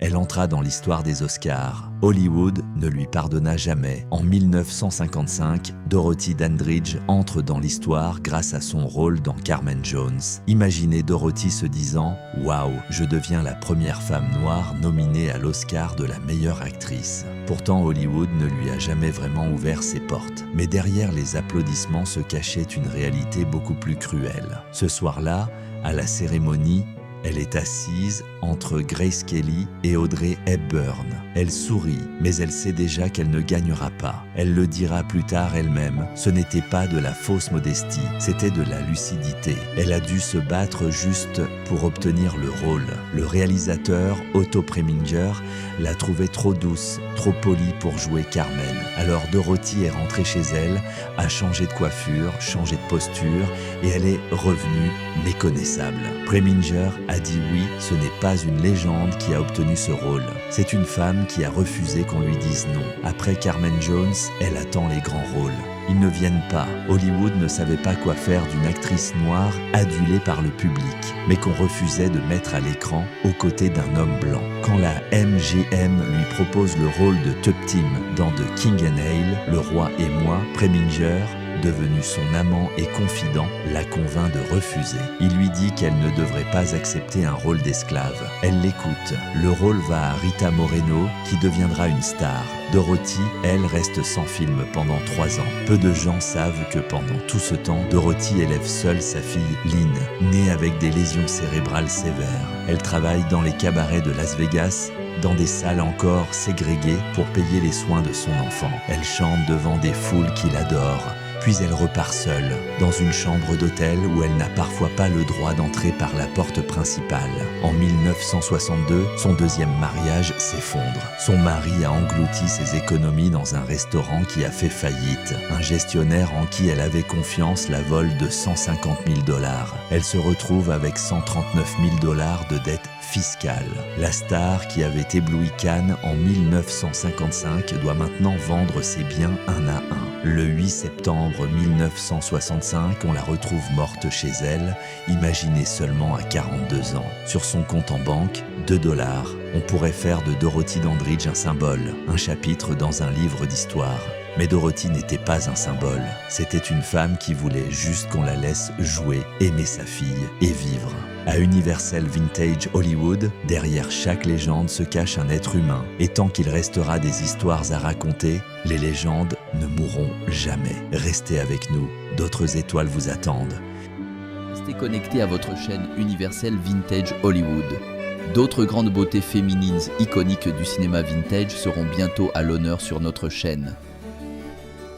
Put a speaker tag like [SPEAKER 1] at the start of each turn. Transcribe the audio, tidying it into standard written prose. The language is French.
[SPEAKER 1] Elle entra dans l'histoire des Oscars. Hollywood ne lui pardonna jamais. En 1955, Dorothy Dandridge entre dans l'histoire grâce à son rôle dans Carmen Jones. Imaginez Dorothy se disant « Waouh, je deviens la première femme noire nominée à l'Oscar de la meilleure actrice ». Pourtant, Hollywood ne lui a jamais vraiment ouvert ses portes. Mais derrière les applaudissements se cachait une réalité beaucoup plus cruelle. Ce soir-là, à la cérémonie, elle est assise entre Grace Kelly et Audrey Hepburn. Elle sourit, mais elle sait déjà qu'elle ne gagnera pas. Elle le dira plus tard elle-même, ce n'était pas de la fausse modestie, c'était de la lucidité. Elle a dû se battre juste pour obtenir le rôle. Le réalisateur, Otto Preminger, l'a trouvée trop douce, trop polie pour jouer Carmen. Alors Dorothy est rentrée chez elle, a changé de coiffure, changé de posture, et elle est revenue méconnaissable. Preminger a dit oui, ce n'est pas une légende qui a obtenu ce rôle. C'est une femme qui a refusé qu'on lui dise non. Après Carmen Jones, elle attend les grands rôles. Ils ne viennent pas. Hollywood ne savait pas quoi faire d'une actrice noire adulée par le public, mais qu'on refusait de mettre à l'écran aux côtés d'un homme blanc. Quand la MGM lui propose le rôle de Tuptim dans The King and Ale, Le Roi et moi, Preminger, devenu son amant et confident, la convainc de refuser. Il lui dit qu'elle ne devrait pas accepter un rôle d'esclave. Elle l'écoute. Le rôle va à Rita Moreno, qui deviendra une star. Dorothy, elle, reste sans film pendant 3 ans. Peu de gens savent que pendant tout ce temps, Dorothy élève seule sa fille Lynn, née avec des lésions cérébrales sévères. Elle travaille dans les cabarets de Las Vegas, dans des salles encore ségrégées pour payer les soins de son enfant. Elle chante devant des foules qui l'adorent. Puis elle repart seule, dans une chambre d'hôtel où elle n'a parfois pas le droit d'entrer par la porte principale. En 1962, son deuxième mariage s'effondre. Son mari a englouti ses économies dans un restaurant qui a fait faillite. Un gestionnaire en qui elle avait confiance la vole de 150 000 $. Elle se retrouve avec 139 000 $ de dettes fiscale. La star qui avait ébloui Cannes en 1955 doit maintenant vendre ses biens un à un. Le 8 septembre 1965, on la retrouve morte chez elle, imaginez seulement à 42 ans. Sur son compte en banque, $2. On pourrait faire de Dorothy Dandridge un symbole, un chapitre dans un livre d'histoire. Mais Dorothy n'était pas un symbole. C'était une femme qui voulait juste qu'on la laisse jouer, aimer sa fille et vivre. À Universal Vintage Hollywood, derrière chaque légende se cache un être humain. Et tant qu'il restera des histoires à raconter, les légendes ne mourront jamais. Restez avec nous, d'autres étoiles vous attendent.
[SPEAKER 2] Restez connectés à votre chaîne Universal Vintage Hollywood. D'autres grandes beautés féminines iconiques du cinéma vintage seront bientôt à l'honneur sur notre chaîne.